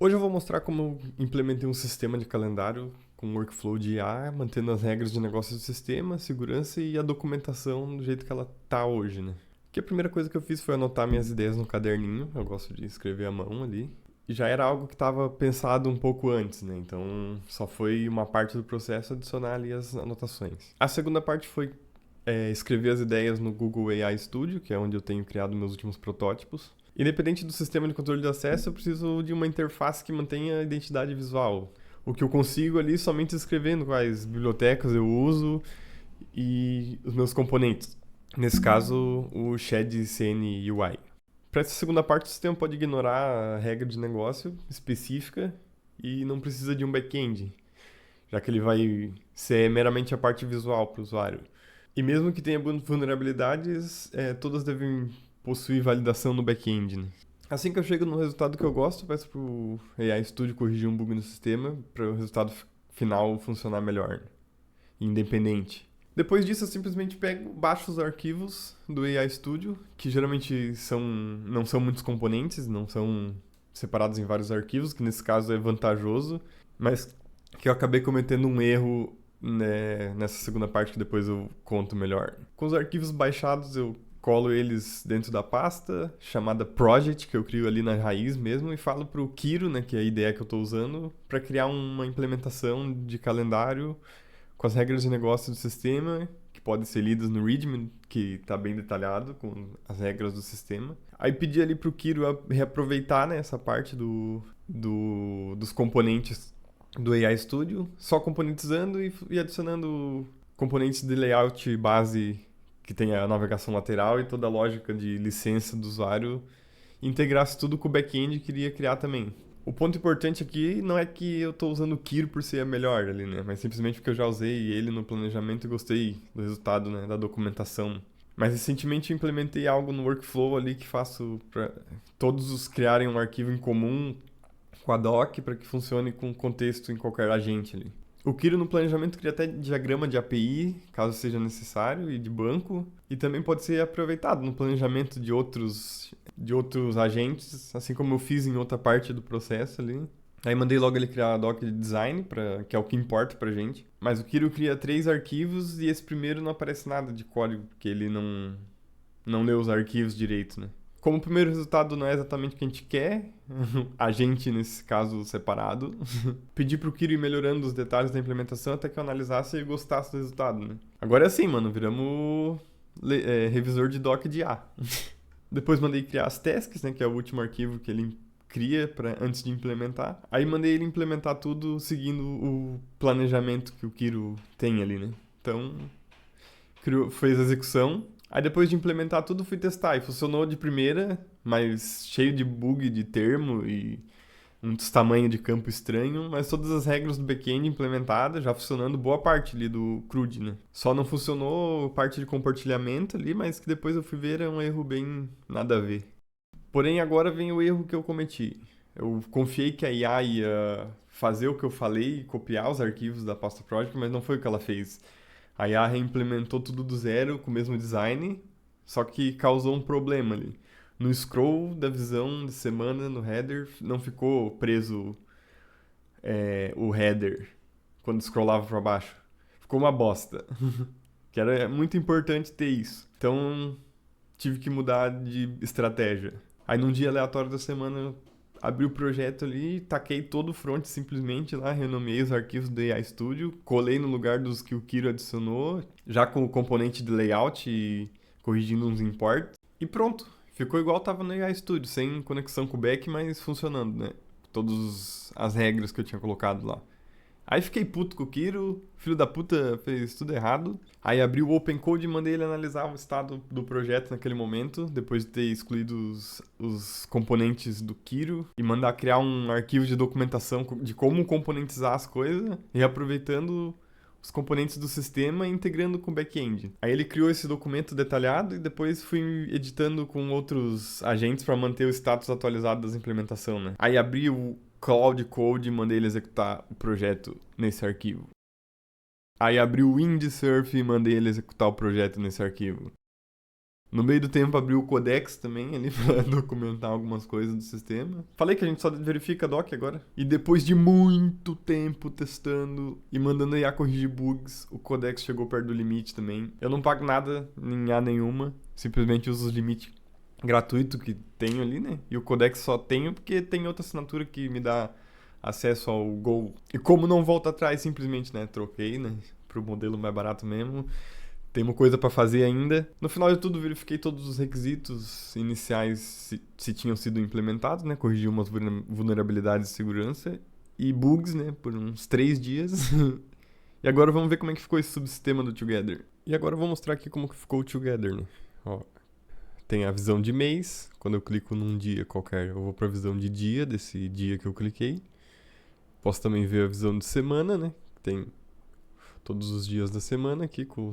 Hoje eu vou mostrar como eu implementei um sistema de calendário com workflow de IA, mantendo as regras de negócio do sistema, segurança e a documentação do jeito que ela tá hoje, né? Que a primeira coisa que eu fiz foi anotar minhas ideias no caderninho, eu gosto de escrever à mão ali. E já era algo que estava pensado um pouco antes, né? Então só foi uma parte do processo adicionar ali as anotações. A segunda parte foi escrever as ideias no Google AI Studio, que é onde eu tenho criado meus últimos protótipos. Independente do sistema de controle de acesso, eu preciso de uma interface que mantenha a identidade visual. O que eu consigo ali somente escrevendo quais bibliotecas eu uso e os meus componentes. Nesse caso, o Shed CN UI. Para essa segunda parte, o sistema pode ignorar a regra de negócio específica e não precisa de um back-end, já que ele vai ser meramente a parte visual para o usuário. E mesmo que tenha vulnerabilidades, todas devem possuir validação no back-end, né? Assim que eu chego no resultado que eu gosto, peço pro AI Studio corrigir um bug no sistema para o resultado final funcionar melhor, né? Independente. Depois disso, eu simplesmente pego, baixo os arquivos do AI Studio, que geralmente não são muitos componentes, não são separados em vários arquivos, que nesse caso é vantajoso, mas que eu acabei cometendo um erro, né, nessa segunda parte que depois eu conto melhor. Com os arquivos baixados, eu colo eles dentro da pasta chamada Project, que eu crio ali na raiz mesmo, e falo para o Kiro, né, que é a ideia que eu estou usando, para criar uma implementação de calendário com as regras de negócio do sistema, que podem ser lidas no README, que está bem detalhado com as regras do sistema. Aí pedi ali para o Kiro reaproveitar, né, essa parte dos componentes do AI Studio, só componentizando e adicionando componentes de layout base que tem a navegação lateral e toda a lógica de licença do usuário, e integrasse tudo com o back-end que queria criar também. O ponto importante aqui não é que eu estou usando o Kiro por ser a melhor ali, né? Mas simplesmente porque eu já usei ele no planejamento e gostei do resultado, né? Da documentação. Mas recentemente eu implementei algo no workflow ali que faço para todos os criarem um arquivo em comum com a doc para que funcione com contexto em qualquer agente ali. O Kiro no planejamento cria até diagrama de API, caso seja necessário, e de banco, e também pode ser aproveitado no planejamento de outros agentes, assim como eu fiz em outra parte do processo ali. Aí mandei logo ele criar a doc de design, que é o que importa pra gente. Mas o Kiro cria 3 arquivos e esse primeiro não aparece nada de código, porque ele não lê os arquivos direito, né? Como o primeiro resultado não é exatamente o que a gente quer, a gente, nesse caso, separado, pedi pro Kiro ir melhorando os detalhes da implementação até que eu analisasse e gostasse do resultado, né? Agora é assim, mano, viramos revisor de doc de A. Depois mandei criar as tasks, né, que é o último arquivo que ele cria antes de implementar. Aí mandei ele implementar tudo seguindo o planejamento que o Kiro tem ali, né? Então, fez a execução. Aí depois de implementar tudo, fui testar e funcionou de primeira, mas cheio de bug de termo e uns tamanho de campo estranho, mas todas as regras do back-end implementadas, já funcionando boa parte ali do CRUD, né? Só não funcionou parte de compartilhamento ali, mas que depois eu fui ver é um erro bem nada a ver. Porém, agora vem o erro que eu cometi. Eu confiei que a IA ia fazer o que eu falei e copiar os arquivos da pasta project, mas não foi o que ela fez. A IA reimplementou tudo do zero com o mesmo design, só que causou um problema ali. No scroll da visão de semana no header não ficou preso o header quando scrollava para baixo. Ficou uma bosta. Que era muito importante ter isso. Então tive que mudar de estratégia. Aí num dia aleatório da semana eu abri o projeto ali, taquei todo o front simplesmente lá, renomeei os arquivos do AI Studio, colei no lugar dos que o Kiro adicionou, já com o componente de layout e corrigindo uns imports. E pronto, ficou igual tava no AI Studio, sem conexão com o back, mas funcionando, né? Todas as regras que eu tinha colocado lá. Aí fiquei puto com o Kiro, filho da puta fez tudo errado. Aí abri o Open Code e mandei ele analisar o estado do projeto naquele momento, depois de ter excluído os componentes do Kiro, e mandar criar um arquivo de documentação de como componentizar as coisas, e aproveitando os componentes do sistema e integrando com o back-end. Aí ele criou esse documento detalhado e depois fui editando com outros agentes para manter o status atualizado das implementação, né? Aí abri o Cloud Code e mandei ele executar o projeto nesse arquivo. Aí abri o Windsurf e mandei ele executar o projeto nesse arquivo. No meio do tempo abriu o Codex também ali pra documentar algumas coisas do sistema. Falei que a gente só verifica a doc agora. E depois de muito tempo testando e mandando a IA corrigir bugs, o Codex chegou perto do limite também. Eu não pago nada em IA nenhuma, simplesmente uso os limites gratuito que tenho ali, né? E o Codex só tenho porque tem outra assinatura que me dá acesso ao Go. E como não volta atrás, simplesmente, né? Troquei, né? Pro modelo mais barato mesmo. Tem uma coisa para fazer ainda. No final de tudo, verifiquei todos os requisitos iniciais se tinham sido implementados, né? Corrigi umas vulnerabilidades de segurança e bugs, né? Por uns 3 dias. E agora vamos ver como é que ficou esse subsistema do Together. E agora eu vou mostrar aqui como que ficou o Together, né? Ó, tem a visão de mês. Quando eu clico num dia qualquer, eu vou para a visão de dia, desse dia que eu cliquei. Posso também ver a visão de semana, né? Tem todos os dias da semana aqui com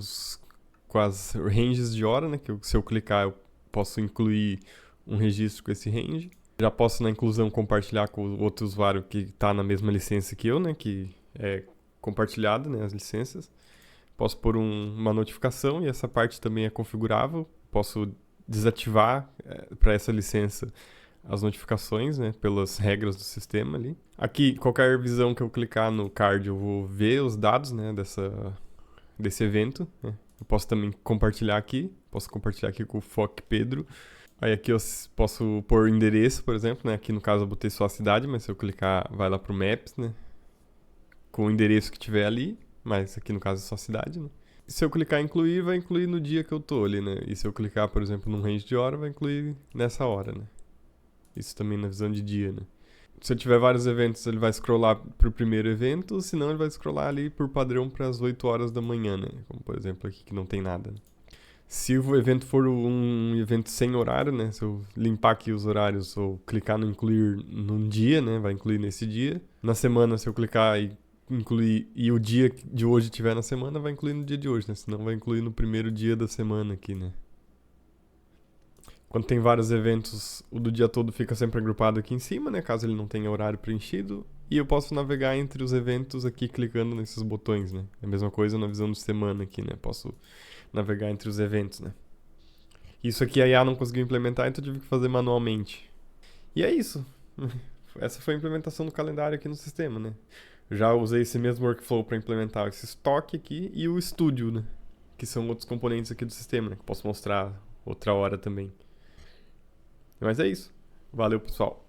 as ranges de hora, né? Que se eu clicar, eu posso incluir um registro com esse range. Já posso, na inclusão, compartilhar com o outro usuário que está na mesma licença que eu, né? Que é compartilhada, né? As licenças. Posso pôr uma notificação e essa parte também é configurável. Posso desativar para essa licença as notificações, né, pelas regras do sistema ali. Aqui, qualquer visão que eu clicar no card, eu vou ver os dados, né, desse evento, né. Eu posso também compartilhar aqui, posso compartilhar aqui com o Foc Pedro. Aí aqui eu posso pôr endereço, por exemplo, né, aqui no caso eu botei só a cidade, mas se eu clicar vai lá pro Maps, né, com o endereço que tiver ali, mas aqui no caso é só a cidade, né. Se eu clicar em incluir, vai incluir no dia que eu tô ali, né, e se eu clicar, por exemplo, num range de hora, vai incluir nessa hora, né. Isso também na visão de dia, né? Se eu tiver vários eventos, ele vai scrollar pro primeiro evento, senão ele vai scrollar ali por padrão para as 8 horas da manhã, né? Como por exemplo aqui que não tem nada. Né? Se o evento for um evento sem horário, né? Se eu limpar aqui os horários ou clicar no incluir num dia, né? Vai incluir nesse dia. Na semana, se eu clicar e incluir e o dia de hoje tiver na semana, vai incluir no dia de hoje, né? Senão vai incluir no primeiro dia da semana aqui, né? Quando tem vários eventos, o do dia todo fica sempre agrupado aqui em cima, né? Caso ele não tenha horário preenchido. E eu posso navegar entre os eventos aqui clicando nesses botões, né? É a mesma coisa na visão de semana aqui, né? Posso navegar entre os eventos, né? Isso aqui a IA não conseguiu implementar, então eu tive que fazer manualmente. E é isso. Essa foi a implementação do calendário aqui no sistema, né? Já usei esse mesmo workflow para implementar esse estoque aqui e o Studio, né? Que são outros componentes aqui do sistema, né? Que posso mostrar outra hora também. Mas é isso. Valeu, pessoal.